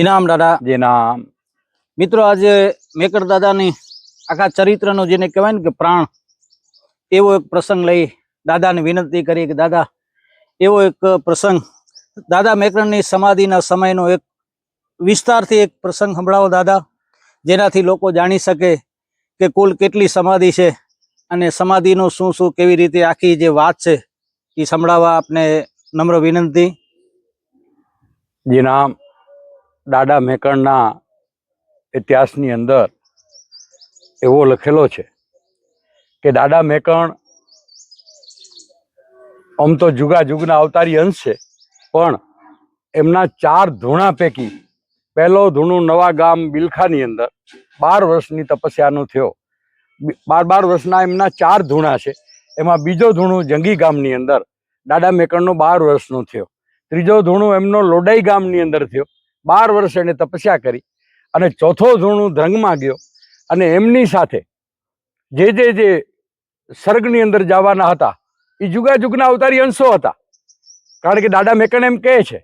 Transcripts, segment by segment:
ઇનામ દાદા જે નામ મિત્રો આજે મેકર દાદાની આખા ચરિત્રનો જેને કહેવાય ને કે પ્રાણ એવો એક પ્રસંગ લઈ દાદાને વિનંતી કરી કે દાદા એવો એક પ્રસંગ દાદા મેકરની સમાધિના સમયનો એક વિસ્તારથી એક પ્રસંગ સંભળાવો દાદા, જેનાથી લોકો જાણી શકે કે કુલ કેટલી સમાધિ છે અને સમાધિનું શું શું કેવી રીતે આખી જે વાત છે એ સંભળાવવા આપને નમ્ર વિનંતી. જે નામ દાદા મેકણના ઇતિહાસની અંદર એવો લખેલો છે કે દાદા મેકણ આમ તો જુગા જુગના અવતારી અંશ છે, પણ એમના 4 ધૂણા પૈકી પહેલો ધૂણું નવા ગામ બિલખાની અંદર 12 વર્ષની તપસ્યાનો થયો. 12 વર્ષના એમના 4 ધૂણા છે. એમાં બીજો ધૂણું જંગી ગામની અંદર દાદા મેકણનો 12 વર્ષનો થયો. ત્રીજો ધૂણું એમનો લોડાઈ ગામની અંદર થયો. 12 વર્ષ એને તપસ્યા કરી. અને ચોથો ધૂણું ધ્રંગમાં ગયો અને એમની સાથે જે સ્વર્ગની અંદર જવાના હતા એ જુગા જુગના અવતારી અંશો હતા. કારણ કે દાદા મેકણ એમ કહે છે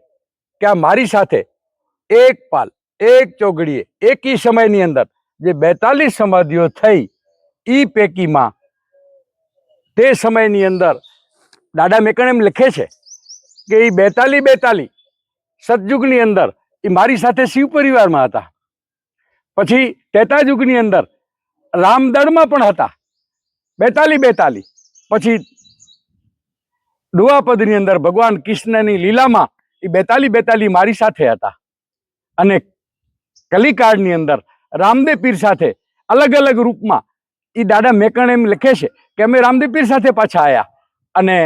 કે આ મારી સાથે એક પાલ એક ચોગડીએ એકી સમયની અંદર જે 42 સમાધિઓ થઈ એ પૈકીમાં તે સમયની અંદર દાદા મેકણ એમ લખે છે કે એ 42 સતયુગની અંદર એ મારી સાથે શિવ પરિવારમાં હતા. પછી ત્રેતાયુગની અંદર રામદળમાં પણ હતા 42. પછી દુઆપદની અંદર ભગવાન કૃષ્ણની લીલામાં એ 42 મારી સાથે હતા. અને કલિકાળની અંદર રામદેવ પીર સાથે અલગ અલગ રૂપમાં એ દાદા મેકણ એમ લખે છે કે અમે રામદેવ પીર સાથે પાછા આવ્યા અને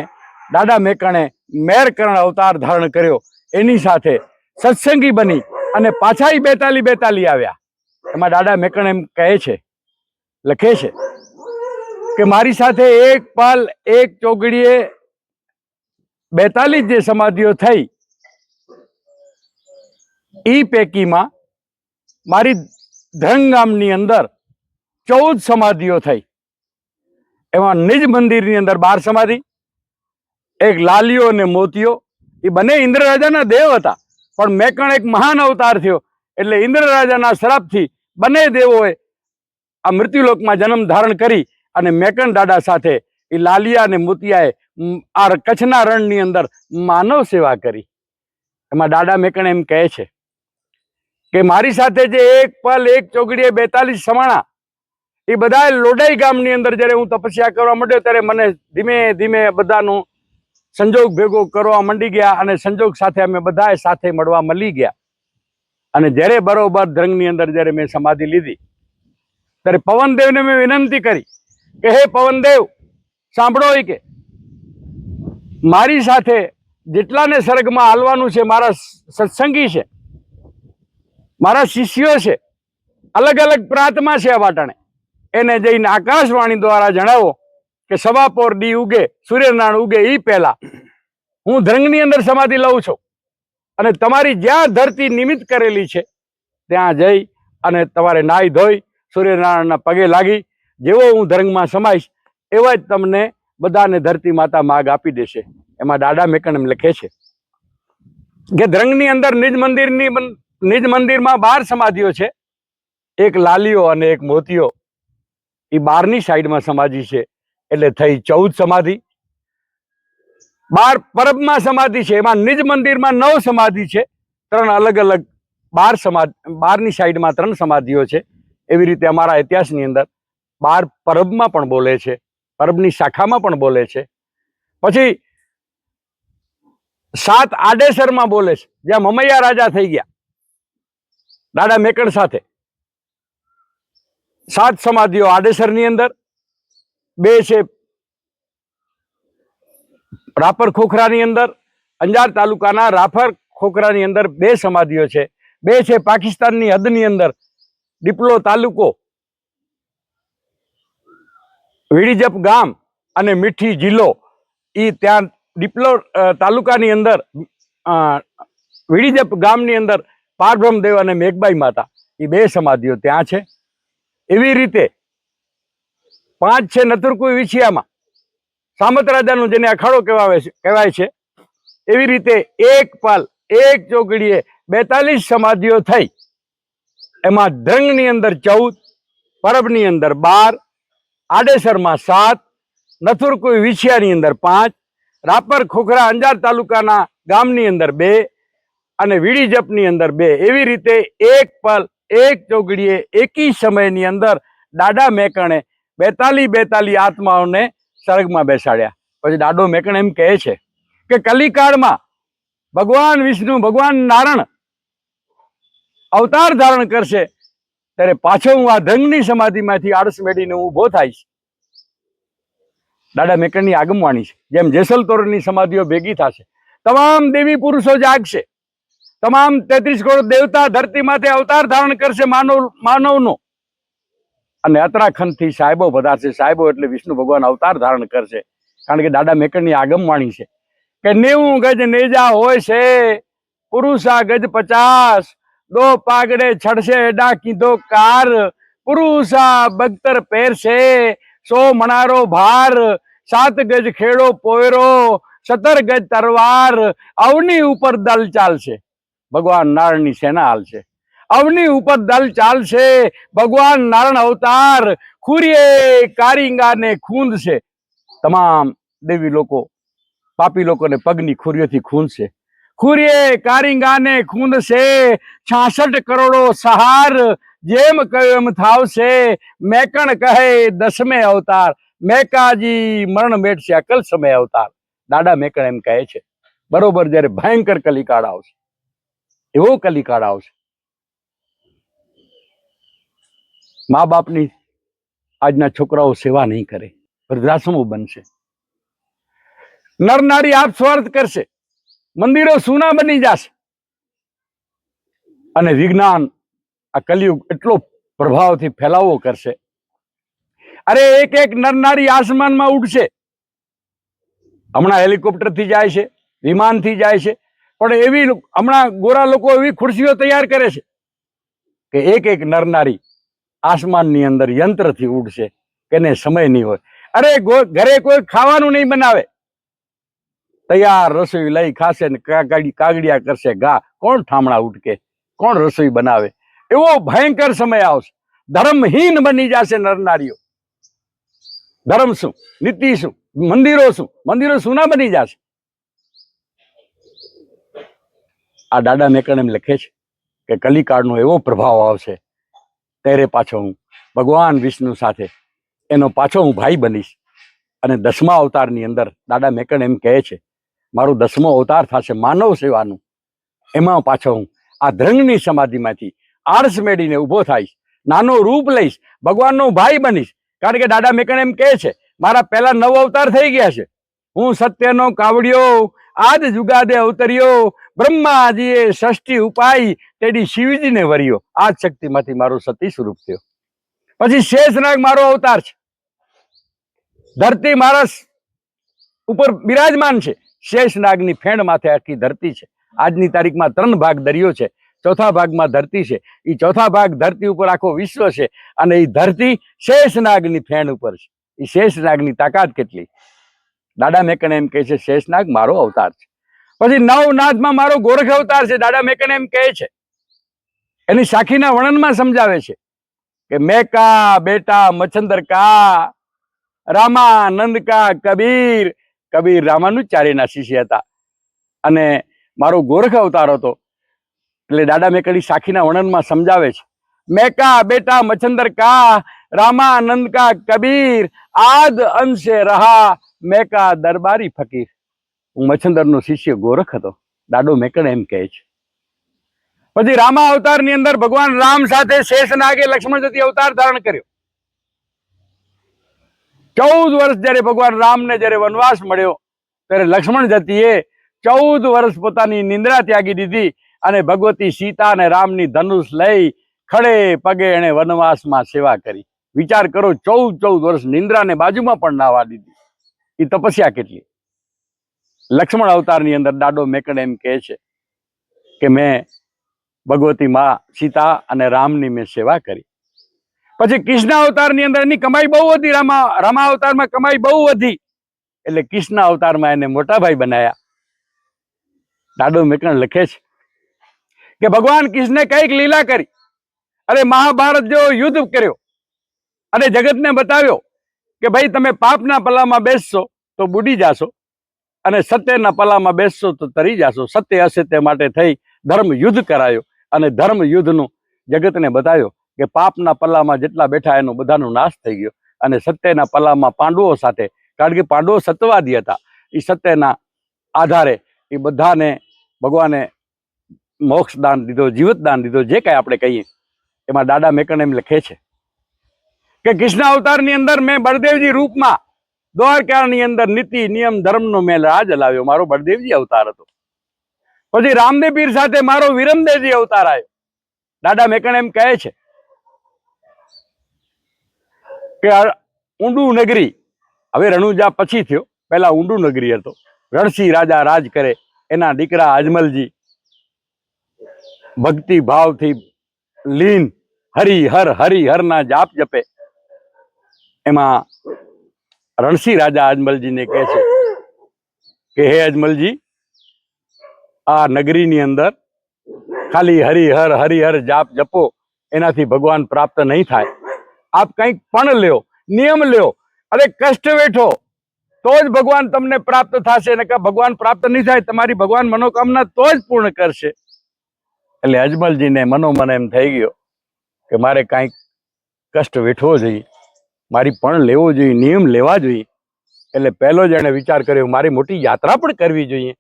દાદા મેકણે મેરકરણ અવતાર ધારણ કર્યો. એની સાથે સત્સંગી બની અને પાછા 42 આવ્યા. એમાં દાદા મેકણ એમ કહે છે, લખે છે કે મારી સાથે એક પાલ એક ચોગડીએ 42 જે સમાધિઓ થઈ એ પૈકીમાં મારી ધ્રંગ ગામની અંદર 14 સમાધિઓ થઈ. એમાં નિજ મંદિરની અંદર 12 સમાધિ, એક લાલિયો અને મોતિયો, એ બંને ઇન્દ્ર રાજાના દેવ હતા. પણ મેકણ એક મહાન અવતાર થયો એટલે ઇન્દ્ર રાજાના શ્રાપથી બંને દેવોએ આ મૃત્યુલોકમાં જન્મ ધારણ કરી અને મેકણ દાદા સાથે એ લાલિયા અને મોતિયાએ આ કચ્છના રણની અંદર માનવ સેવા કરી. એમાં દાદા મેકણ એમ કહે છે કે મારી સાથે જે એક પલ એક ચોગડીએ 42 સમાણા એ બધા લોડાઈ ગામની અંદર જ્યારે હું તપસ્યા કરવા માંડ્યો ત્યારે મને ધીમે ધીમે બધાનું સંજોગ ભેગો કરવા માંડી ગયા અને સંજોગ સાથે અમે બધા સાથે મળવા મળી ગયા. અને જ્યારે બરોબર ધ્રંગની અંદર જ્યારે મેં સમાધિ લીધી ત્યારે પવનદેવને મેં વિનંતી કરી કે હે પવનદેવ સાંભળો, કે મારી સાથે જેટલાને સ્વર્ગમાં હાલવાનું છે મારા સત્સંગી છે, મારા શિષ્યો છે, અલગ અલગ પ્રાંતમાં છે આ વાટાણે, એને જઈને આકાશવાણી દ્વારા જણાવો કે સવાપોર દી ઉગે સૂર્યનારાયણ ઉગે એ પહેલા હું ધ્રંગની અંદર સમાધિ લઉં છું અને તમારી જ્યાં ધરતી નિમિત્ત કરેલી છે ત્યાં જઈ અને તમારે નાહી ધોઈ સૂર્યનારાયણના પગે લાગી જેવો હું ધ્રંગમાં સમાઈશ એવા જ તમને બધાને ધરતી માતા માગ આપી દેશે. એમાં દાદા મેકણ એમ લખે છે કે ધ્રંગની અંદર નિજ મંદિરમાં 12 સમાધિઓ છે. એક લાલિયો અને એક મોતિયો એ 12ની સાઈડમાં સમાધિ છે એટલે થઈ 14 સમાધિ. 12 પરબમાં સમાધિ છે. એમાં નિજ મંદિરમાં 9 સમાધિ છે. 3 અલગ અલગ 12ની સાઈડમાં 3 સમાધિઓ છે. એવી રીતે અમારા ઇતિહાસની અંદર 12 પરબમાં પણ બોલે છે, પરબની શાખામાં પણ બોલે છે. પછી 7 આડેસરમાં બોલે છે, જ્યાં મમૈયા રાજા થઈ ગયા દાદા મેકણ સાથે. 7 સમાધિઓ આડેસરની અંદર, 2 છે રાપર ખોખરાની અંદર, અંજાર તાલુકાના રાપર ખોખરાની અંદર 2 સમાધિઓ છે. 2 છે પાકિસ્તાનની હદની અંદર દીપલો તાલુકો વીડીજપ ગામ અને મીઠી જિલ્લો, એ ત્યાં દીપલો તાલુકાની અંદર વીડીજપ ગામની અંદર પારબ્રહ્મદેવ અને મેઘબાઈ માતા, એ 2 સમાધિઓ ત્યાં છે. એવી રીતે 5 છે નથુરકુઈ વિછિયામાં સામત રાજાનું જેને અખાડો કહેવાય છે. એવી રીતે એક પાલ એક ચોગડીએ 42 સમાધિઓ થઈ. એમાં ધ્રંગની અંદર 14, પરબની અંદર 12, આડેસરમાં 7, નથુરકુઈ વિછિયાની અંદર 5, રાપર ખોખરા અંજાર તાલુકાના ગામની અંદર 2 અને વીડીજપની અંદર 2. એવી રીતે એક પલ એક ચોગડીએ એકી સમયની અંદર દાદા મેકણે 42 આત્માઓને સ્વર્ગમાં બેસાડ્યા. પછી દાદો મેકણ એમ કહે છે કે કલિકાળમાં ભગવાન વિષ્ણુ ભગવાન નારાયણ અવતાર ધારણ કરશે ત્યારે પાછો હું આ ધ્રંગની સમાધિમાંથી આળસ મેળીને ઊભો થાઈશ. દાદા મેકણની આગમવાણી છે. જેમ જેસલ તોરણની સમાધિઓ ભેગી થશે, તમામ દેવી પુરુષો જાગશે, તમામ 33 કરોડ દેવતા ધરતી માથે અવતાર ધારણ કરશે માનવનો, અને ઉત્તરાખંડથી સાહેબો પધારશે. સાહેબો એટલે વિષ્ણુ ભગવાન અવતાર ધારણ કરશે. કારણ કે દાદા મેકણની આગમવાણી છે કે 90 ગજ નેજા હોય છે, પુરુષા ગજ 50, 2 પાગડે છડશે એડા કીધો કાર, પુરુષા બગતર પહેરશે 100 મણારો ભાર, 7 ગજ ખેડો પોયરો, 17 ગજ તરવાર, અવની ઉપર દલ ચાલશે, ભગવાન નારાયણની સેના હાલશે. અવની ઉપર દલ ચાલશે, ભગવાન નારાયણ અવતાર, ખુરીએ કારિંગા ને ખૂંદશે. તમામ દેવી લોકો પાપી લોકોને પગની ખુરીઓથી ખૂંદશે. ખુરીએ કારિંગાને ખૂંદશે, 66 કરોડો સહાર, જેમ કહ્યું એમ થાવશે. મેકણ કહે 10મે અવતાર, મેકાજી મરણ મેટશે અકલ સમય અવતાર. દાદા મેકણ એમ કહે છે બરોબર જ્યારે ભયંકર કલિકાળ આવશે, એવો કલિકાળ આવશે, મા બાપની આજના છોકરાઓ સેવા નહીં કરે, વૃદ્ધાશ્રમો બનશે, નર નારી આપ સ્વાર્થ કરશે, મંદિરો સૂના બની જશે, અને વિજ્ઞાન આ કલિયુગ એટલો પ્રભાવથી ફેલાવો કરશે. અરે એક નર નારી આસમાનમાં ઉડશે. હમણાં હેલિકોપ્ટરથી જાય છે, વિમાનથી જાય છે, પણ એવી હમણાં ગોરા લોકો એવી ખુરશીઓ તૈયાર કરે છે કે એક નર નારી આસમાનની અંદર યંત્રથી ઉડશે, કેને સમય નહીં હોય. અરે ઘરે કોઈ ખાવાનું નહીં બનાવે, તૈયાર રસોઈ લઈ ખાશે ને કાગડિયા કરશે ઘા. કોણ ઠામણા ઉટકે, કોણ રસોઈ બનાવે? એવો ભયંકર સમય આવશે. ધર્મહીન બની જશે નરનારીઓ. ધર્મ શું, નીતિ શું, મંદિરો શું, મંદિરો સૂના બની જશે. આ દાદા મેકણ એમ લખે છે કે કલિકાળનો એવો પ્રભાવ આવશે ત્યારે પાછો હું ભગવાન વિષ્ણુ સાથે એનો પાછો હું ભાઈ બનીશ. અને 10મા અવતારની અંદર દાદા મેકણ એમ કહે છે મારો 10મો અવતાર થશે માનવ સેવાનું. એમાં પાછો હું આ ધ્રંગની સમાધિમાંથી આળસ મેળીને ઊભો થઈશ, નાનો રૂપ લઈશ, ભગવાનનો ભાઈ બનીશ. કારણ કે દાદા મેકણ એમ કહે છે મારા પહેલા 9 અવતાર થઈ ગયા છે. હું સત્યનો કાવડિયો, આદ જુગાદે અવતર્યો, બ્રહ્માજીએ ષષ્ઠી ઉપાય તેડી શિવજીને વર્યો. આ જ શક્તિમાંથી મારો સતી સ્વરૂપ થયો. પછી શેષનાગ મારો અવતાર છે. ધરતી મારા ઉપર બિરાજમાન છે. શેષનાગની ફેણ માથે આખી ધરતી છે. આજની તારીખમાં 3 ભાગ દરિયો છે, 4થા ભાગમાં ધરતી છે. એ 4થા ભાગ ધરતી ઉપર આખો વિશ્વ છે, અને એ ધરતી શેષનાગની ફેણ ઉપર છે. એ શેષનાગની તાકાત કેટલી! દાદા મેકણ એમ કહે છે શેષનાગ મારો અવતાર છે. પછી નવનાથમાં મારો ગોરખ અવતાર છે. દાદા મેકણ એમ કહે છે, એની સાખીના વર્ણનમાં સમજાવે છે કે મેકા બેટા મચ્છંદર કા, રામાનંદ કા કબીર. કબીર રામાનુચાર્યના શિષ્ય હતા, અને મારો ગોરખ અવતાર હતો. એટલે દાદા મેકડી સાખીના વર્ણનમાં સમજાવે છે મેકા બેટા મચ્છંદર કા, રામાનંદ કા કબીર, આદ અંશે રહા મેકા દરબારી ફકીર. હું મચ્છંદરનો શિષ્ય ગોરખ હતો, દાદો મેકણ એમ કહે છે. પછી રામા અવતારની અંદર ભગવાન રામ સાથે શેષનાગે લક્ષ્મણ જતી અવતાર ધારણ કર્યો. 14 વર્ષ જયારે ભગવાન રામને જયારે વનવાસ મળ્યો ત્યારે લક્ષ્મણ જતીએ 14 વર્ષ પોતાની નિંદ્રા ત્યાગી દીધી, અને ભગવતી સીતા અને રામની ધનુષ લઈ ખડે પગે એને વનવાસમાં સેવા કરી. વિચાર કરો, 14 વર્ષ નિંદ્રાને બાજુમાં પણ નાવા દીધી. એ તપસ્યા કેટલી! લક્ષ્મણ અવતારની અંદર દાદો મેકણ એમ કહે છે કે મેં ભગવતી માં સીતા અને રામની મેં સેવા કરી. પછી કૃષ્ણ અવતારની અંદર એની કમાઈ બહુ વધી. રામા અવતારમાં કમાઈ બહુ વધી, એટલે કૃષ્ણ અવતારમાં એને મોટા ભાઈ બનાયા. દાદો મેકણ લખે છે કે ભગવાન કૃષ્ણે કઈક લીલા કરી અને મહાભારત જેવો યુદ્ધ કર્યો અને જગતને બતાવ્યો કે ભાઈ તમે પાપના પલ્લામાં બેસશો તો બુડી જાશો અને સત્યના પલ્લામાં બેસશો તો તરી જાશો. સત્ય અસત્ય માટે થઈ ધર્મ યુદ્ધ કરાયો અને ધર્મ યુદ્ધનું જગતને બતાવ્યો કે પાપના પલ્લામાં જેટલા બેઠા એનો બધાનો નાશ થઈ ગયો અને સત્યના પલ્લામાં પાંડવો સાથે, કારણ કે પાંડવો સત્યવાદી હતા, એ સત્યના આધારે એ બધાને ભગવાને મોક્ષ દાન દીધો, જીવત દાન દીધો. જે કાંઈ આપણે કહીએ એમાં દાદા મેકણ એમ લખે છે કે કૃષ્ણ અવતારની અંદર મેં બળદેવજી રૂપમાં દ્વારકાની અંદર નીતિ નિયમ ધર્મનો મેં રાજ લાવ્યો. મારો બળદેવજી અવતાર હતો. પછી રામદેવ પીર સાથે મારો વિરમદેવજી અવતાર આવ્યો. દાદા મેકણ એમ કહે છે કે ઊંડું નગરી, હવે રણુજા પછી થયો, પહેલા ઊંડું નગરી હતો. રણસિંહ રાજા રાજ કરે, એના દીકરા અજમલજી ભક્તિ ભાવથી લીન હરિહરના જાપ જપે. એમાં રણસિંહ રાજા અજમલજીને કહે છે કે હે અજમલજી, આ નગરીની અંદર ખાલી હરિહર જાપ જપો એનાથી ભગવાન પ્રાપ્ત નહીં થાય. આપ કંઈક પણ લ્યો, નિયમ લ્યો અને કષ્ટ વેઠો તો જ ભગવાન તમને પ્રાપ્ત થશે. ને કે ભગવાન પ્રાપ્ત નહીં થાય, તમારી ભગવાન મનોકામના તો જ પૂર્ણ કરશે. એટલે અજમલજીને મનોમન એમ થઈ ગયો કે મારે કાંઈક કષ્ટ વેઠવો જોઈએ, મારી પણ લેવો જોઈએ, નિયમ લેવા જોઈએ. એટલે પહેલો જ એણે વિચાર કર્યો મારી મોટી યાત્રા પણ કરવી જોઈએ.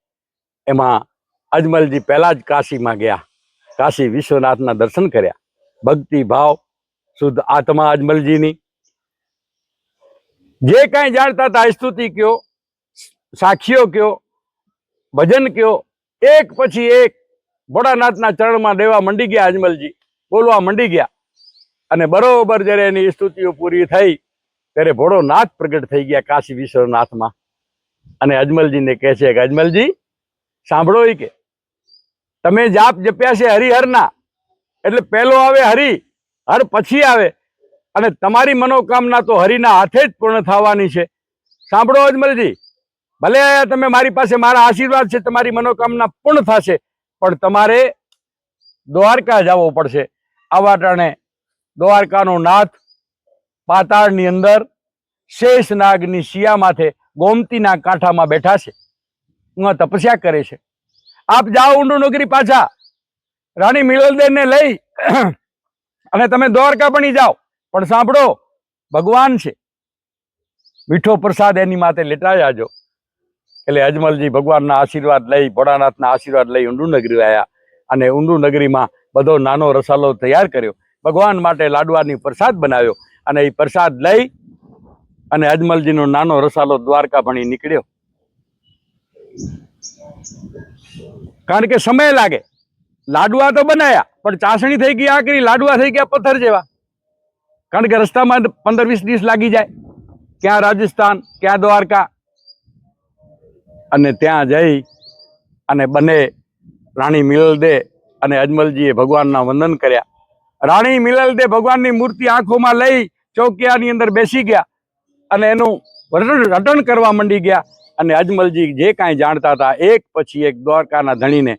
એમાં અજમલજી પહેલા જ કાશીમાં ગયા, કાશી વિશ્વનાથના દર્શન કર્યા. ભક્તિ ભાવ શુદ્ધ આત્મા અજમલજીની, જે કાંઈ જાણતા હતા સ્તુતિ કયો, સાખીઓ કયો, ભજન કયો, એક પછી એક ભોળાનાથના ચરણમાં દેવા મંડી ગયા. અજમલજી બોલવા મંડી ગયા અને બરોબર જ્યારે એની સ્તુતિઓ પૂરી થઈ ત્યારે ભોળોનાથ પ્રગટ થઈ ગયા કાશી વિશ્વનાથમાં. અને અજમલજીને કહે છે કે અજમલજી સાંભળો, એ કે તમે જાપ જપ્યા છે હરિહરના, એટલે પહેલો આવે હરિ, હર પછી આવે, અને તમારી મનોકામના તો હરિના હાથે જ પૂર્ણ થવાની છે. સાંભળો અજમલજી, ભલે તમે મારી પાસે, મારા આશીર્વાદ છે, તમારી મનોકામના પૂર્ણ થશે, પણ તમારે દ્વારકા જવો પડશે. આવા ટાણે દ્વારકાનો નાથ પાતાળની અંદર શેષનાગની શિયા માથે ગોમતીના કાંઠામાં બેઠા છે, તપસ્યા કરે છે. આપ જાઓ ઊંડું નગરી પાછા, રાણી મિલલદેવને લઈ અને તમે દ્વારકા બની જાઓ. પણ સાંભળો, ભગવાન છે, મીઠો પ્રસાદ એની માથે લેતા જાજો. એટલે અજમલજી ભગવાનના આશીર્વાદ લઈ, ભોળાનાથના આશીર્વાદ લઈ ઊંડું નગરી આવ્યા અને ઊંડું નગરીમાં બધો નાનો રસાલો તૈયાર કર્યો. ભગવાન માટે લાડવાની પ્રસાદ બનાવ્યો અને એ પ્રસાદ લઈ અને અજમલજીનો નાનો રસાલો દ્વારકા ભણી નીકળ્યો. કારણ કે સમય લાગે. લાડવા તો બનાયા પણ ચાસણી થઈ ગઈ આકરી, લાડવા થઈ ગયા પથ્થર જેવા. કારણ કે રસ્તામાં 15-20 દિવસ લાગી જાય, ક્યાં રાજસ્થાન, ક્યાં દ્વારકા. અને ત્યાં જઈ અને બંને રાણી મિલલદે અને અજમલજીએ ભગવાનના વંદન કર્યા. રાણી મિલલદે ભગવાનની મૂર્તિ આંખોમાં લઈ ચોકિયાની અંદર બેસી ગયા અને એનું રટણ કરવા માંડી ગયા. અને અજમલજી જે કાંઈ જાણતા હતા એક પછી એક દ્વારકાના ધણીને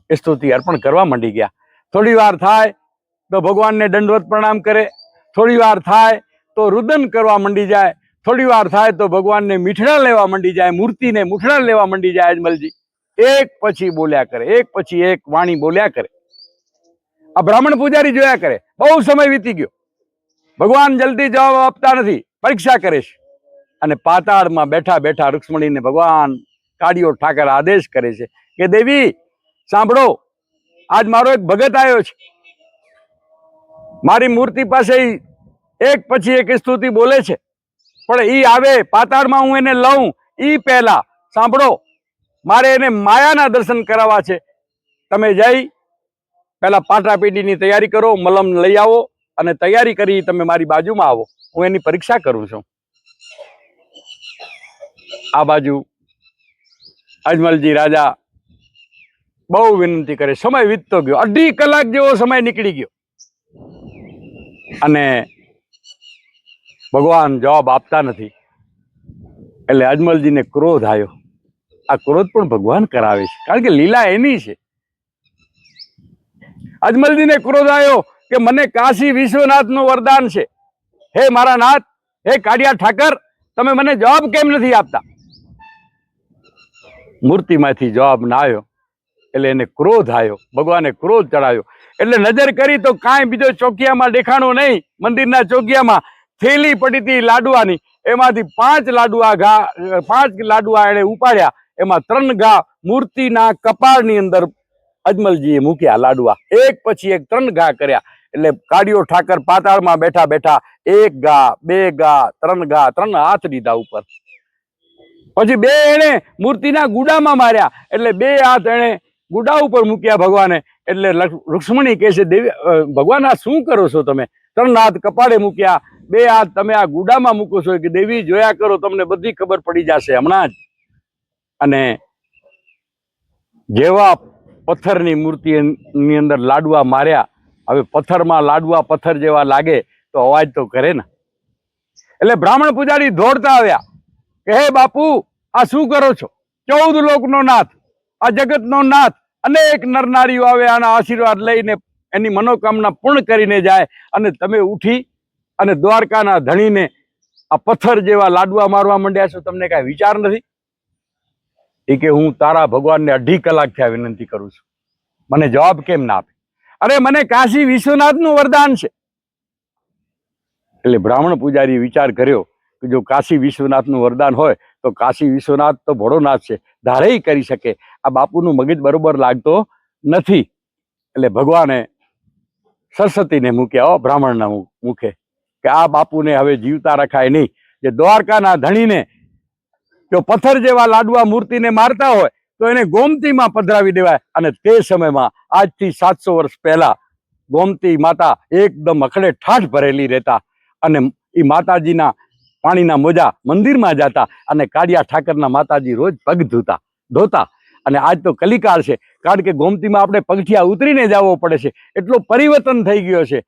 સ્તુતિ અર્પણ કરવા માંડી ગયા. થોડી વાર થાય તો ભગવાનને દંડવત પ્રણામ કરે, થોડી વાર થાય તો રુદન કરવા માંડી જાય, થોડી વાર થાય તો ભગવાનને મીઠડા લેવા માંડી જાય, મૂર્તિને મૂઠડા લેવા માંડી જાય. અજમલજી એક પછી બોલ્યા કરે, એક પછી એક વાણી બોલ્યા કરે. આ બ્રાહ્મણ પૂજારી જોયા કરે. બહુ સમય વીતી ગયો, ભગવાન જલ્દી જવાબ આપતા નથી, પરીક્ષા કરે છે. અને પાતાળમાં બેઠા બેઠા રૂક્ષ્મણીને ભગવાન કાળિયો ઠાકર આદેશ કરે છે કે દેવી સાંભળો, આજ મારો એક ભગત આવ્યો છે, મારી મૂર્તિ પાસે એક પછી એક સ્તુતિ બોલે છે, પણ ઈ આવે પાતાળમાં હું એને લઉં ઈ પહેલા સાંભળો, મારે એને માયાના દર્શન કરાવવા છે. તમે જઈ પહેલા પાટાપીટીની તૈયારી કરો, મલમ લઈ આવો અને તૈયારી કરી તમે મારી બાજુમાં આવો, હું એની પરીક્ષા કરું છું. આ બાજુ અજમલજી રાજા બહુ વિનંતી કરે. સમય વીતતો ગયો, 2.5 કલાક જેવો સમય નીકળી ગયો અને ભગવાન જવાબ આપતા નથી. એટલે અજમલજીને ક્રોધ આવ્યો. આ ક્રોધ પણ ભગવાન કરાવે છે, કારણ કે લીલા એની છે. અજમલજીને ક્રોધ આવ્યો કે મને કાશી વિશ્વનાથનું વરદાન છે, હે મારા નાથ, હે કાળિયા ઠાકર, તમે મને જવાબ કેમ નથી આપતા? મૂર્તિમાંથી જવાબ ના આવ્યો એટલે એને ક્રોધ આવ્યો, ભગવાને ક્રોધ ચડાવ્યો. એટલે નજર કરી તો કાંઈ બીજો ચોકિયામાં દેખાણો નહીં. મંદિરના ચોકિયામાં થેલી પડી હતી લાડવાની, એમાંથી 5 લાડવા એણે ઉપાડ્યા. એમાં 3 ઘા મૂર્તિના કપાળની અંદર અજમલજીએ મૂક્યા લાડવા, એક પછી એક 3 ઘા કર્યા. એટલે કાળિયો ઠાકર પાતાળમાં બેઠા બેઠા 1 ઘા, 2 ઘા, 3 ઘા, 3 હાથ દીધા ઉપર. પછી 2 એણે મૂર્તિના ગુડામાં માર્યા, એટલે 2 હાથ એણે ગુડા ઉપર મૂક્યા ભગવાને. એટલે રુક્ષ્મણી કહે છે, દેવી ભગવાન આ શું કરો છો તમે? 3 હાથ કપાળે મૂક્યા, 2 હાથ તમે આ ગુડામાં મૂકો છો. કે દેવી જોયા કરો, તમને બધી ખબર પડી જશે હમણાં જ. અને જેવા પથ્થરની મૂર્તિની અંદર લાડવા માર્યા, હવે પથ્થરમાં લાડવા પથ્થર જેવા લાગે તો અવાજ તો કરે ને. એટલે બ્રાહ્મણ પૂજારી દોડતા આવ્યા કે હે બાપુ, આ શું કરો છો? 14 લોકનો નાથ, આ જગતનો નાથ, અનેક નરનારીઓ આવે, આના આશીર્વાદ લઈને એની મનોકામના પૂર્ણ કરીને જાય, અને તમે ઉઠી અને દ્વારકાના ધણીને આ પથ્થર જેવા લાડવા મારવા માંડ્યા છો. તમને કાંઈ વિચાર નથી? એ કે હું તારા ભગવાનને 2.5 કલાક થયા વિનંતી કરું છું, મને જવાબ કેમ ના આપે? અરે મને કાશી વિશ્વનાથનું વરદાન છે. એટલે બ્રાહ્મણ પૂજારીએ વિચાર કર્યો કે જો કાશી વિશ્વનાથનું વરદાન હોય તો કાશી વિશ્વનાથ તો ભોળોનાથ છે, ધારેય કરી શકે. આ બાપુનું મગજ બરોબર લાગતો નથી. એટલે ભગવાને સરસ્વતીને મૂક્યા, બ્રાહ્મણના મુખે, કે આ બાપુને હવે જીવતા રખાય નહીં. જે દ્વારકાના ધણીને જો પથ્થર જેવા લાડવા મૂર્તિને મારતા હોય તો એને ગોમતીમાં પધરાવી દેવાય. અને તે સમયમાં આજથી 700 વર્ષ પહેલા ગોમતી માતા એકદમ અખડે ઠાઠ ભરેલી રહેતા, અને એ માતાજીના પાણીના મોજા મંદિરમાં જતા, અને કાળિયા ઠાકરના માતાજી રોજ પગ ધોતા. અને આજ તો કલિકાળ છે, કારણ કે ગોમતીમાં આપણે પગથિયા ઉતરીને જવો પડે છે, એટલો પરિવર્તન થઈ ગયો છે.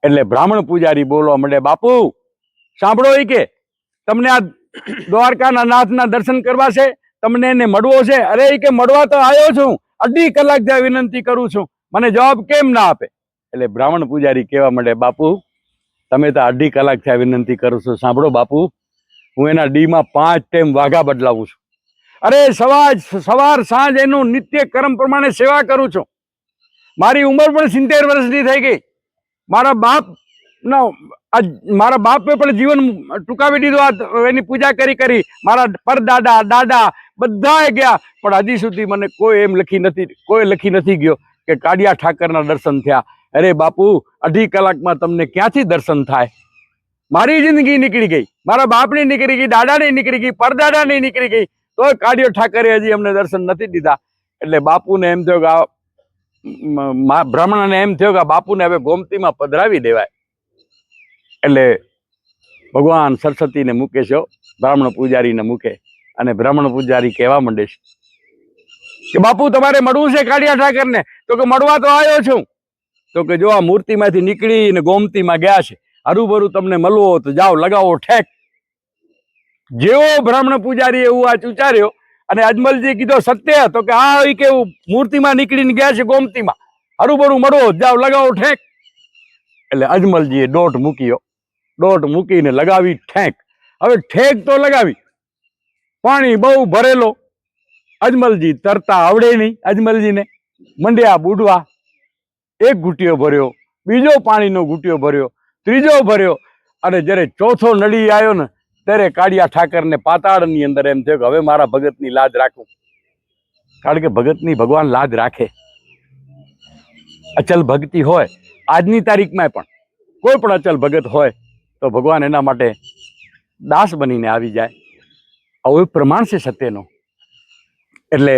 એટલે બ્રાહ્મણ પૂજારી બોલવા માંડે, બાપુ સાંભળો, એ કે તમને આ દ્વારકાના નાથના દર્શન કરવા છે, તમને એને મળવો છે? અરે એ કે મળવા તો આવ્યો છું, 2.5 કલાક થયા વિનંતી કરું છું, મને જવાબ કેમ ના આપે? એટલે બ્રાહ્મણ પૂજારી કહેવા માંડે, બાપુ તમે તો 2.5 કલાક થયા વિનંતી કરો છો, સાંભળો બાપુ, હું એના ડીમાં 5 ટાઈમ વાઘા બદલાવું છું. અરે સવાર સાંજ એનું નિત્ય કર્મ પ્રમાણે સેવા કરું છું. મારી ઉંમર પણ 70 વર્ષની થઈ ગઈ. મારા બાપે પણ જીવન ટૂંકાવી દીધું એની પૂજા કરી. મારા પરદાદા, દાદા બધાએ ગયા, પણ હજી સુધી મને કોઈ લખી નથી ગયો કે કાળિયા ઠાકરના દર્શન થયા. અરે બાપુ, 2.5 કલાકમાં તમને ક્યાંથી દર્શન થાય? મારી જિંદગી નીકળી ગઈ, મારા બાપની નીકળી ગઈ, દાદાની નીકળી ગઈ, પરદાદાની નીકળી ગઈ, તોય કાળિયો ઠાકરે હજી અમને દર્શન નથી દીધા. એટલે બાપુને એમ થયો કે બ્રાહ્મણને એમ થયો કે બાપુને હવે ગોમતીમાં પધરાવી દેવાય. એટલે ભગવાન સરસ્વતીને મૂકે છે, બ્રાહ્મણ પૂજારીને મૂકે, અને બ્રાહ્મણ પૂજારી કહેવા માંડે છે કે બાપુ તમારે મળવું છે કાળિયા ઠાકરને? તો કે મળવા તો આવ્યો છું. તો કે જો આ મૂર્તિમાંથી નીકળીને ગોમતીમાં ગયા છે, હરુભરું તમને મળવો તો જાઓ, લગાવો ઠેક. જેવો બ્રાહ્મણ પૂજારી એવું આ ઉચ્ચાર્યો, અને અજમલજી કીધો સત્ય? તો કે હા, એ કેવું મૂર્તિમાં નીકળીને ગયા છે ગોમતીમાં, હરુભરું મળવો, જાઓ લગાવો ઠેક. એટલે અજમલજીએ દોટ મૂકીને લગાવી ઠેક. હવે ઠેક તો લગાવી, પાણી બહુ ભરેલો, અજમલજી તરતા આવડે નહીં અજમલજીને, મંડ્યા બુડવા. 1 ઘૂંટિયો ભર્યો, બીજો પાણીનો ઘૂંટિયો ભર્યો, ત્રીજો ભર્યો, અને જ્યારે ચોથો નળી આવ્યો ને ત્યારે કાળિયા ઠાકરને પાતાળની અંદર એમ થયું કે હવે મારા ભગતની લાજ રાખું. કારણ કે ભગતની ભગવાન લાજ રાખે. અચલ ભક્તિ હોય, આજની તારીખમાં પણ કોઈ પણ અચલ ભગત હોય તો ભગવાન એના માટે દાસ બનીને આવી જાય. આવું પ્રમાણ છે સત્યનો. એટલે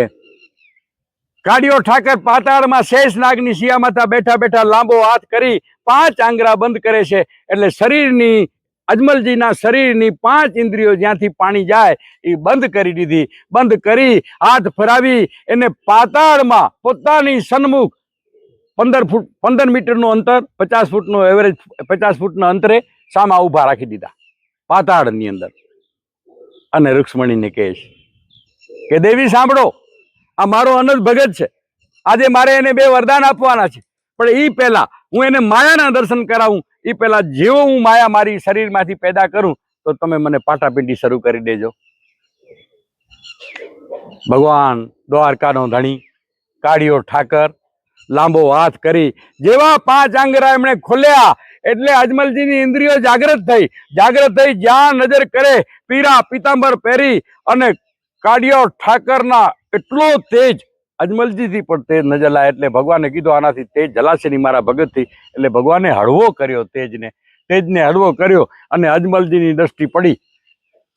કાળિયો ઠાકર પાતાળમાં શેષનાગની શિયામાથા બેઠા બેઠા લાંબો હાથ કરી 5 આંગળા બંધ કરે છે. એટલે શરીરની, અજમલજીના શરીરની 5 ઇન્દ્રિયો જ્યાંથી પાણી જાય એ બંધ કરી દીધી. બંધ કરી હાથ ફરાવી એને પાતાળમાં પોતાની સન્મુખ 15 મીટરનું અંતર, 50 ફૂટનું એવરેજ, 50 ફૂટના અંતરે સામા ઊભા રાખી દીધા પાતાળની અંદર. અને રુક્ષ્મણીને કહે છે કે દેવી સાંભળો, આ મારો અનંત ભગત છે, આજે મારે એને 2 વરદાન આપવાના છે, પણ એ પહેલા હું એને માયાના દર્શન કરાવું. એ પહેલા જેવો હું માયા મારી શરીરમાંથી પેદા કરું તો તમે મને પાટાપીંડી શરૂ કરી દેજો. ભગવાન દ્વારકાનો ધણી કાળિયો ઠાકર લાંબો હાથ કરી જેવા 5 આંગળા એમણે ખોલ્યા એટલે અજમલજીની ઇન્દ્રિયો જાગૃત થઈ. જ્યાં નજર કરે પીરા પીતાંબર પહેરી અને કાળિયો ઠાકરના એટલો તેજ, અજમલજીથી પણ તેજ નજર લાય. એટલે ભગવાને કીધું આનાથી તેજ જલાશે નહીં મારા ભગતથી. એટલે ભગવાને હળવો કર્યો તેજને હળવો કર્યો અને અજમલજીની દ્રષ્ટિ પડી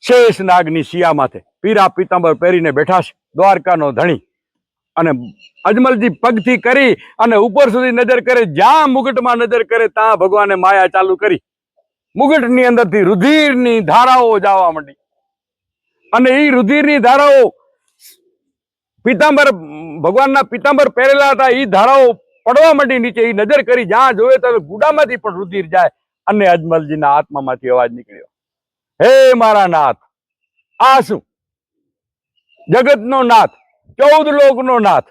શેષ નાગની શિયા માથે. પીરા પીતાંબર પહેરીને બેઠા છે દ્વારકાનો ધણી. અને અજમલજી પગથી કરી અને ઉપર સુધી નજર કરે, જ્યાં મુગટમાં નજર કરે ત્યાં ભગવાને માયા ચાલુ કરી. મુગટની અંદરથી રુધિરની ધારાઓ જવા માંડી અને એ રુધિરની ધારાઓ ભગવાનના પીતાંબર પહેરેલા હતા, એ ધારાઓ પડવા માંડી નીચે. એ નજર કરી જ્યાં જોયે તો ગુડામાંથી પણ રુધિર જાય અને અજમલજીના આત્મામાંથી અવાજ નીકળ્યો, હે મારા નાથ, આ શું? જગતનો નાથ, 14 લોકનો નાથ,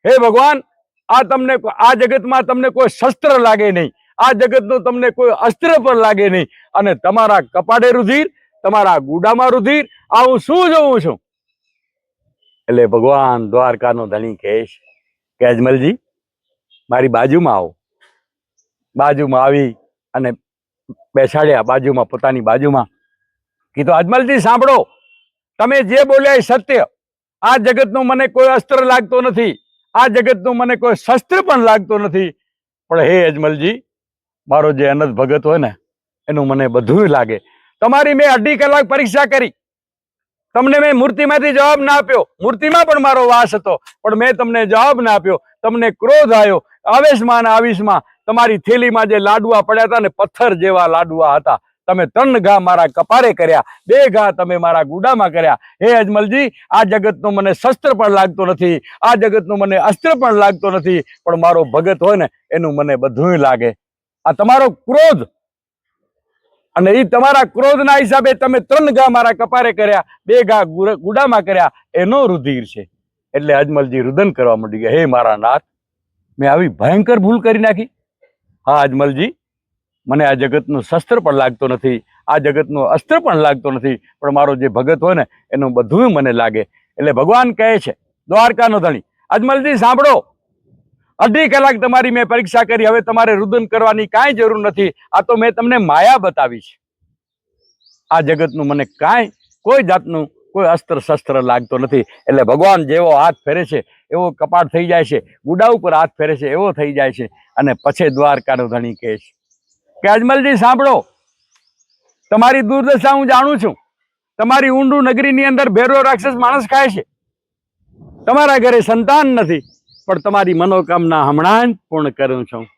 હે ભગવાન, આ જગતમાં તમને કોઈ શસ્ત્ર લાગે નહીં, આ જગતનો તમને કોઈ અસ્ત્ર પર લાગે નહીં, અને તમારા કપાળે રુધિર, તમારા ગુડામાં રુધિર, આ હું શું જોઉં છું? એટલે ભગવાન દ્વારકાનો ધણી કહે છે કે અજમલજી મારી બાજુમાં આવો. બાજુમાં આવી અને બેસાડ્યા, બાજુમાં પોતાની બાજુમાં. કીધું અજમલજી સાંભળો, તમે જે બોલ્યા એ સત્ય. આ જગતનો મને કોઈ અસ્ત્ર લાગતો નથી, આ જગતનો મને કોઈ શસ્ત્ર પણ લાગતો નથી, પણ હે અજમલજી, મારો જે અનંત ભગત હોય ને એનું મને બધું લાગે. તમારી મેં 2.5 કલાક પરીક્ષા કરી, તમને મેં મૂર્તિમાંથી જવાબ ના આપ્યો. મૂર્તિમાં પણ મારો વાસ હતો, પણ મેં તમને જવાબ ના આપ્યો. તમને ક્રોધ આવ્યો, આવેશમાં અને આવીશમાં તમારી થેલીમાં જે લાડવા પડ્યા હતા ને પથ્થર જેવા લાડવા હતા, તમે 3 ઘા મારા કપારે કર્યા, 2 ઘા તમે મારા ગુડામાં કર્યા. હે અજમલજી, આ જગતનો મને શસ્ત્ર પણ લાગતો નથી, આ જગતનો મને અસ્ત્ર પણ લાગતો નથી, પણ મારો ભગત હોય ને એનું મને બધું લાગે. આ તમારો ક્રોધ, અને એ તમારા ક્રોધના હિસાબે તમે 3 ઘા મારા કપારે કર્યા, 2 ઘા ગુડામાં કર્યા, એનો રુધિર છે. એટલે અજમલજી રુદન કરવા માંડી ગયા, હે મારા નાથ, મેં આવી ભયંકર ભૂલ કરી નાખી. હા અજમલજી, મને આ જગતનું શસ્ત્ર પણ લાગતો નથી, આ જગતનો અસ્ત્ર પણ લાગતો નથી, પણ મારો જે ભગત હોય ને એનું બધું મને લાગે. એટલે ભગવાન કહે છે દ્વારકાનો ધણી, અજમલજી સાંભળો, 2.5 કલાક તમારી મેં પરીક્ષા કરી, હવે તમારે રુદન કરવાની કાંઈ જરૂર નથી. આ તો મેં તમને માયા બતાવી છે. આ જગતનું મને કોઈ જાતનું કોઈ અસ્ત્ર શસ્ત્ર લાગતો નથી. એટલે ભગવાન જેવો હાથ ફેરે છે એવો કપાળ થઈ જાય છે, ગુડા ઉપર હાથ ફેરે છે એવો થઈ જાય છે. અને પછી દ્વારકાનો ધણી કહે છે કે અજમલજી સાંભળો, તમારી દુર્દશા હું જાણું છું. તમારી ઊંડું નગરીની અંદર ભેરો રાક્ષસ માણસ ખાય છે, તમારા ઘરે સંતાન નથી, પણ તમારી મનોકામના હમણાં જ પૂર્ણ કરું છું.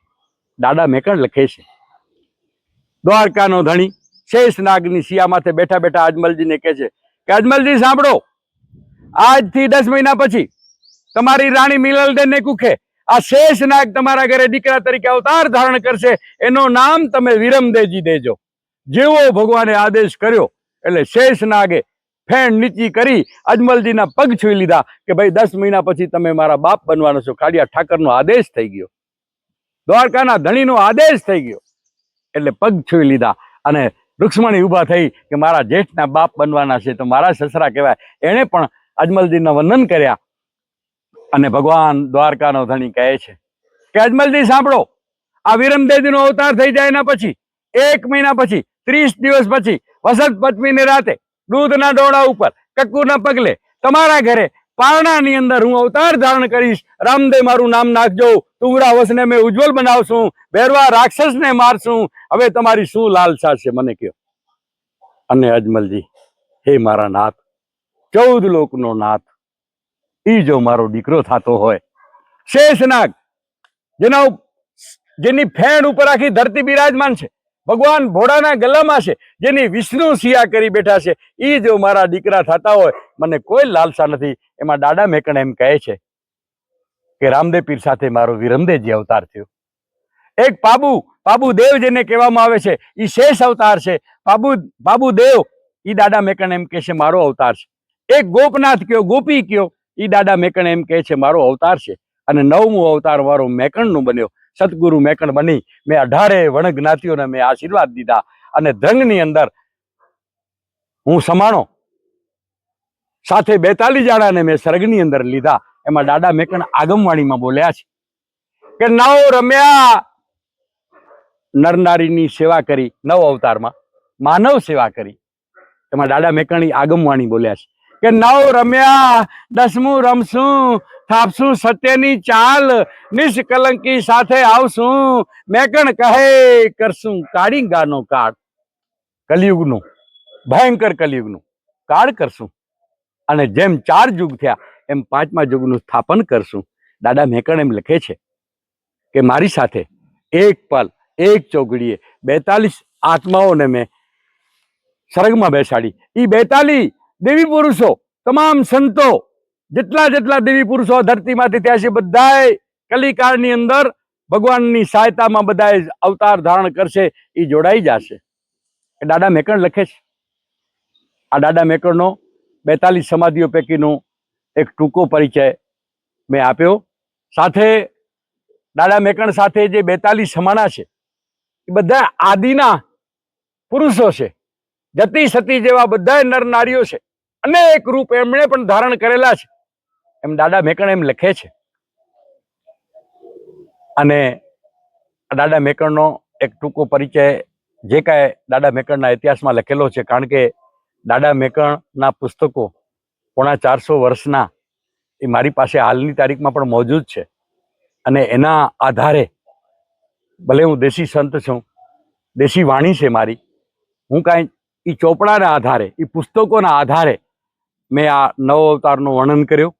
દાદા મેકણ લખે છે. દ્વારકાનો ધણી શેષ નાગની શિયા માથે બેઠા બેઠા અજમલજીને કહે છે કે અજમલજી સાંભળો, આજથી 10 મહિના પછી તમારી રાણી મિલલદેને કુખે આ શેષ નાગ તમારા ઘરે દીકરા તરીકે અવતાર ધારણ કરશે. એનું નામ તમે વિરમદેજી દેજો. જેવો ભગવાને આદેશ કર્યો એટલે શેષ નાગે ફેણ નીચી કરી અજમલજીના પગ છૂઈ લીધા કે ભાઈ 10 મહિના પછી તમે મારા બાપ બનવાનો છો. કાળિયા ઠાકરનો આદેશ થઈ ગયો, દ્વારકાના ધણીનો આદેશ થઈ ગયો. એટલે પગ છૂઈ લીધા અને રૂક્ષ્મણી ઊભા થઈ કે મારા જેઠના બાપ બનવાના છે, તો મારા સસરા કહેવાય. એણે પણ અજમલજીના વંદન કર્યા. અને ભગવાન દ્વારકાનો ધણી કહે છે કે અજમલજી સાંભળો, આ વિરમદેજીનો અવતાર થઈ જાય એના પછી 1 મહિના પછી 30 દિવસ પછી વસંત પંચમીની રાતે દૂધના ડોળા ઉપર કક્કુના પગલે તમારા ઘરે પારણાની અંદર હું અવતાર ધારણ કરીશ. રામદેવ મારું નામ નાખજો, તુંગડા વસને મેં ઉજ્જવલ બનાવશું, ભેરવા રાક્ષસને મારશું. હવે તમારી શું લાલસા છે મને કહો. અને અજમલજી, હે મારા નાથ, 14 લોકનો નાથ, ઈ જો મારો દીકરો થતો હોય, શેષનાગ જેની ફેણ ઉપર આખી ધરતી બિરાજમાન છે, ભગવાન ભોળાના ગલામાં છે, જેની વિષ્ણુ સિયા કરી બેઠા છે, ઈ જો મારા દીકરા થતા હોય, મને કોઈ લાલસા નથી. એમાં દાદા મેકણ એમ કહે છે કે રામદેવ પીર સાથે મારો વિરમદેવજી અવતાર થયો. એક પાબુ દેવ જેને કહેવામાં આવે છે, ઈ શેષ અવતાર છે. પાબુ દેવ ઈ દાદા મેકણ એમ કહે છે મારો અવતાર છે. એક ગોપનાથ કયો, ગોપી કયો, ઈ દાદા મેકણ એમ કહે છે મારો અવતાર છે. અને 9મું અવતાર વાળો મેકણનું બન્યો. સતગુરુ મેકણ બની મેં 18 વણ જ્ઞાતિઓને મેં આશીર્વાદ દીધા અને ધ્રંગની અંદર હું સમાણો. સાથે 42 જાણાને મેં સ્વર્ગની અંદર લીધા. એમાં દાદા મેકણ આગમવાણીમાં બોલ્યા છે કે નવ રમ્યા, નરનારીની સેવા કરી. 9 અવતારમાં માનવ સેવા કરી. એમાં દાદા મેકણી આગમવાણી બોલ્યા છે કે નવ રમ્યા, 10મું રમશું, થાપશું સત્યની ચાલ, નિષ્કલંકી સાથે આવશું, મેકણ કહે કરશું કાળિંગાનો કાળ. કલિયુગનું, ભયંકર કલિયુગનું કાળ કરશું. અને જેમ 4 યુગ થયા એમ 5મા યુગનું સ્થાપન કરશું. દાદા મેકણ એમ લખે છે કે મારી સાથે એક પલ એક ચોઘડીએ 42 આત્માઓને મેં સ્વર્ગમાં બેસાડી. એ 42 દેવી પુરુષો, તમામ સંતો, જેટલા દેવી પુરુષો ધરતીમાંથી થયા છે, બધાએ કલિકાળની અંદર ભગવાનની સહાયતામાં બધાએ અવતાર ધારણ કરશે. એ જોડાઈ જશે. એ દાદા મેકણ લખે છે. આ દાદા મેકણનો 42 સમાધિઓ પૈકીનો એક ટૂંકો પરિચય મેં આપ્યો. સાથે દાદા મેકણ સાથે જે 42 સમાણા છે એ બધા આદિના પુરુષો છે. જતી સતી જેવા બધા નર નારીઓ છે. અનેક રૂપ એમણે પણ ધારણ કરેલા છે. એમ દાદા મેકણ એમ લખે છે. અને દાદા મેકણનો એક ટૂંકો પરિચય જે કાંઈ દાદા મેકણના ઇતિહાસમાં લખેલો છે, કારણ કે દાદા મેકણના પુસ્તકો 450 વર્ષના એ મારી પાસે હાલની તારીખમાં પણ મોજૂદ છે. અને એના આધારે, ભલે હું દેશી સંત છું, દેશી વાણી છે મારી, હું કાંઈ એ ચોપડાના આધારે, એ પુસ્તકોના આધારે મેં આ 9 અવતારનું વર્ણન કર્યું.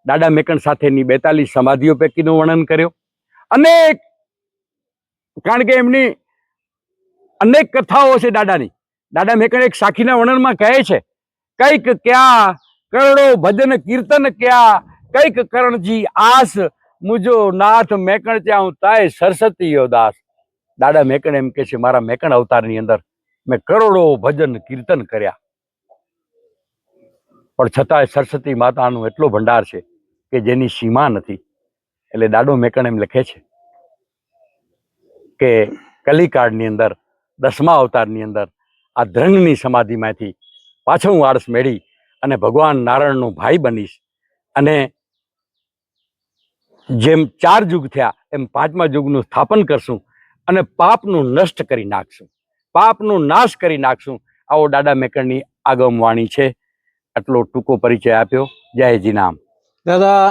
દાદા મેકણ સાથેની 42 સમાધિઓ પૈકીનું વર્ણન કર્યું. અનેક, કારણ કે એમની અનેક કથાઓ છે દાદાની. દાદા મેકણ એક સાખીના વર્ણનમાં કહે છે, કઈક ક્યાં કરડો ભજન કીર્તન ક્યાં, કઈક કરણજી આસ, મુજો નાથ મેકણ ત્યાં તાય સરસ્વતીયો દાસ. દાદા મેકણ એમ કે છે, મારા મેકણ અવતારની અંદર મેં કરોડો ભજન કીર્તન કર્યા, પણ છતાંય સરસ્વતી માતાનું એટલો ભંડાર છે કે જેની સીમા નથી. એટલે દાદો મેકણ એમ લખે છે કે કલિકાળની અંદર 10મા અવતારની અંદર આ ધ્રંગની સમાધિમાંથી પાછો હું આળસ મેળી અને ભગવાન નારાયણનો ભાઈ બનીશ. અને જેમ 4 યુગ થયા એમ 5મા યુગનું સ્થાપન કરશું અને પાપનું નષ્ટ કરી નાખશું, પાપનું નાશ કરી નાખશું. આવો દાદા મેકણની આગમવાણી છે. આટલો ટૂંકો પરિચય આપ્યો. જય જીનામ. દાદા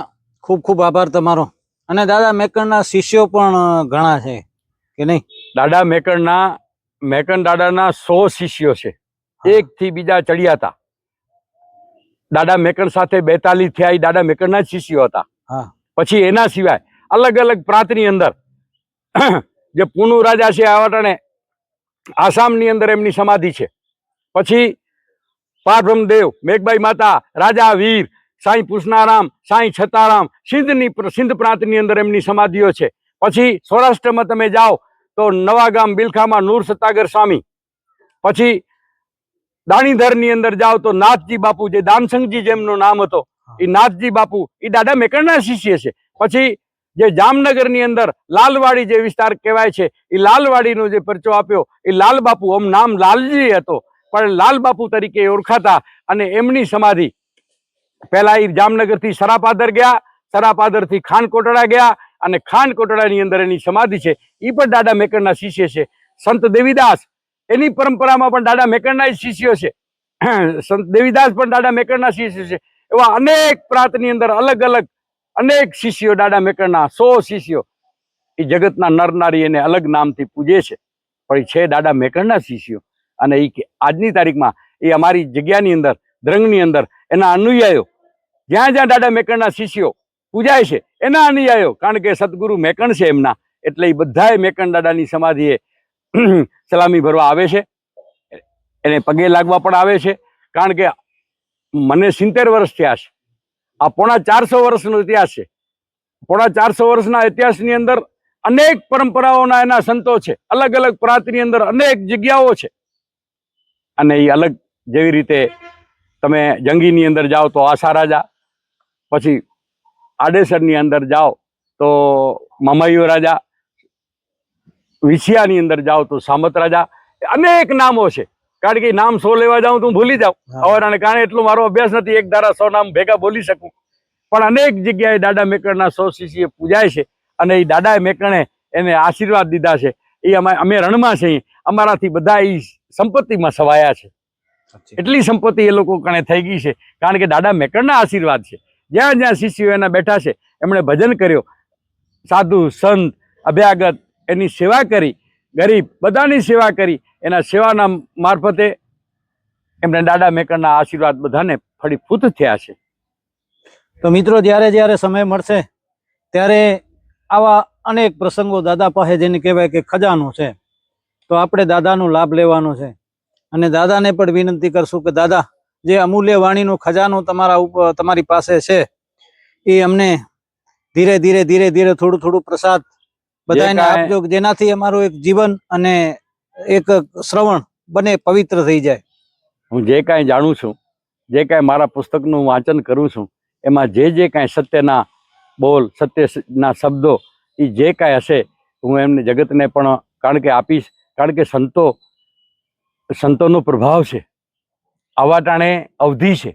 ખૂબ ખૂબ આભાર તમારો. અને દાદા મેકણના શિષ્યો પણ ઘણા છે કે નહીં? દાદા મેકણ દાદાના 100 શિષ્યો છે. એક થી બીજા ચડ્યા હતા. દાદા મેકણ સાથે 42 થયા એ દાદા મેકણના જ શિષ્યો હતા. પછી એના સિવાય અલગ અલગ પ્રાંતની અંદર જે પુનુ રાજા છે, આવટણે આસામની અંદર એમની સમાધિ છે. પછી પારબ્રહ્મદેવ, મેઘબાઈ માતા, રાજા વીર, સાંઈ પુષ્ણારામ, સાંઈ છતારામ, સિંધ પ્રાંતની અંદર એમની સમાધિઓ છે. પછી સૌરાષ્ટ્રમાં તમે જાઓ તો નવાગામ બિલખામાં નૂર સત્તાગર સ્વામી. પછી દાણીધરની અંદર જાઓ તો નાથજી બાપુ, જે દામસંગજી જેમનું નામ હતો, એ નાથજી બાપુ એ દાદા મેકણના શિષ્ય છે. પછી જે જામનગરની અંદર લાલવાડી જે વિસ્તાર કહેવાય છે, એ લાલવાડીનો જે પરચો આપ્યો એ લાલ બાપુ, આમ નામ લાલજી હતો પણ લાલ બાપુ તરીકે ઓળખાતા. અને એમની સમાધિ પહેલા એ જામનગરથી સરાપાદર ગયા, સરાપાદરથી ખાનકોટડા ગયા અને ખાનકોટડાની અંદર એની સમાધિ છે. એ પણ દાદા મેકણના શિષ્ય છે. સંત દેવીદાસ, એની પરંપરામાં પણ દાદા મેકણના જ શિષ્યો છે. સંત દેવીદાસ પણ દાદા મેકણના શિષ્ય છે. એવા અનેક પ્રાંતની અંદર અલગ અલગ અનેક શિષ્યો, દાદા મેકણના 100 શિષ્યો. એ જગતના નર નારી એને અલગ નામથી પૂજે છે, પણ એ છે દાદા મેકણના શિષ્યો. અને એ આજની તારીખમાં એ અમારી જગ્યાની અંદર, ધ્રંગની અંદર એના અનુયાયો, જ્યાં જ્યાં દાદા મેકણના શિષ્યો પૂજાય છે એના અનુયાયો, કારણ કે સદગુરુ મેકણ છે એમના, એટલે એ બધાએ મેકણ દાદાની સમાધિએ સલામી ભરવા આવે છે, એને પગે લાગવા પણ આવે છે. કારણ કે મને 70 વર્ષ થયા છે. આ 450 વર્ષનો ઇતિહાસ છે. 450 વર્ષના ઇતિહાસની અંદર અનેક પરંપરાઓના એના સંતો છે. અલગ અલગ પ્રાંતની અંદર અનેક જગ્યાઓ છે. અને એ અલગ, જેવી રીતે તમે જંગીની અંદર જાઓ તો આશા રાજા, પછી આડેસરની અંદર જાઓ તો મમાયો રાજા, વિછિયાની અંદર જાઓ તો સામત રાજા, અનેક નામો છે. કારણ કે નામ 100 લેવા જાઉં તો હું ભૂલી જાઉં. હવે કારણ એટલો મારો અભ્યાસ નથી, એક ધારા 100 નામ ભેગા બોલી શકું. પણ અનેક જગ્યાએ દાદા મેકણના 100 શિષ્ય પૂજાય છે અને એ દાદા મેકણે એને આશીર્વાદ દીધા છે. એ અમે રણમાં છીએ, અમારાથી બધા એ સંપત્તિમાં સવાયા છે. એટલી સંપત્તિ એ લોકો કણે થઈ ગઈ છે કારણ કે દાદા મેકણના આશીર્વાદ છે. જ્યાં જ્યાં શિષ્યો એના બેઠા છે એમણે ભજન કર્યો, સાધુ સંત અભ્યાગત એની સેવા કરી, ગરીબ બધાની સેવા કરી. એના સેવાના મારફતે એમને દાદા મેકણના આશીર્વાદ બધાને ફળીભૂત થયા છે. તો મિત્રો, જ્યારે જ્યારે સમય મળશે ત્યારે આવા અનેક પ્રસંગો દાદા પાસે, જેને કહેવાય કે ખજાનો છે, તો આપણે દાદાનો લાભ લેવાનો છે. અને દાદાને પણ વિનંતી કરશું કે દાદા, જે અમૂલ્ય વાણીનો ખજાનો તમારી પાસે છે, એ અમને ધીરે ધીરે થોડું થોડું પ્રસાદ બધાને આપજો, જેનાથી અમારું એક જીવન અને એક શ્રવણ બને પવિત્ર થઈ જાય. હું જે કાંઈ જાણું છું, જે કાંઈ મારા પુસ્તકનું વાંચન કરું છું, એમાં જે કાંઈ સત્યના બોલ, સત્યના શબ્દો, એ જે કાંઈ હશે હું એમને જગતને પણ કારણ કે આપીશ. કારણ કે સંતોનો પ્રભાવ છે. આવા ટાણે અવધિ છે.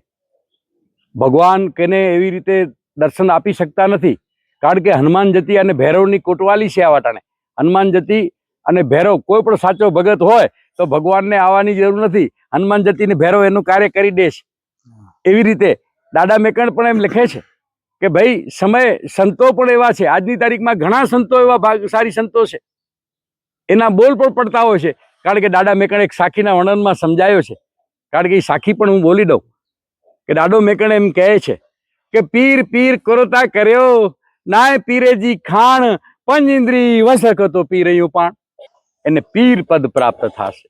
ભગવાન કેને એવી રીતે દર્શન આપી શકતા નથી. કારણ કે હનુમાન જતી અને ભૈરવની કોટવાલી છે. આવા ટાણે હનુમાન જતી અને ભૈરવ, કોઈ પણ સાચો ભગત હોય તો ભગવાનને આવવાની જરૂર નથી. હનુમાન જતી ને ભૈરવ એનું કાર્ય કરી દેશે. એવી રીતે દાદા મેકણ પણ એમ લખે છે કે ભાઈ સમય, સંતો પણ એવા છે. આજની તારીખમાં ઘણા સંતો એવા ભાગશાળી સંતો છે, એના બોલ પણ પડતા હોય છે. કારણ કે દાદા મેકણ એક સાખીના વર્ણનમાં સમજાયો છે. કારણ કે એ સાખી પણ હું બોલી દઉં કે દાદો મેકણ એમ કહે છે કે પીર પીર કરોતા કર્યો, નાય પીરેજી ખાણ, પંચ ઇન્દ્રી વસક તો પીરયું પાણ. એને પીર પદ પ્રાપ્ત થશે.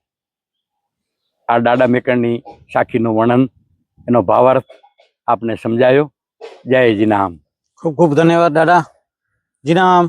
આ દાદા મેકણની સાખીનું વર્ણન, એનો ભાવાર્થ આપને સમજાયો. જય જીનામ. ખૂબ ખૂબ ધન્યવાદ દાદા. જીનામ.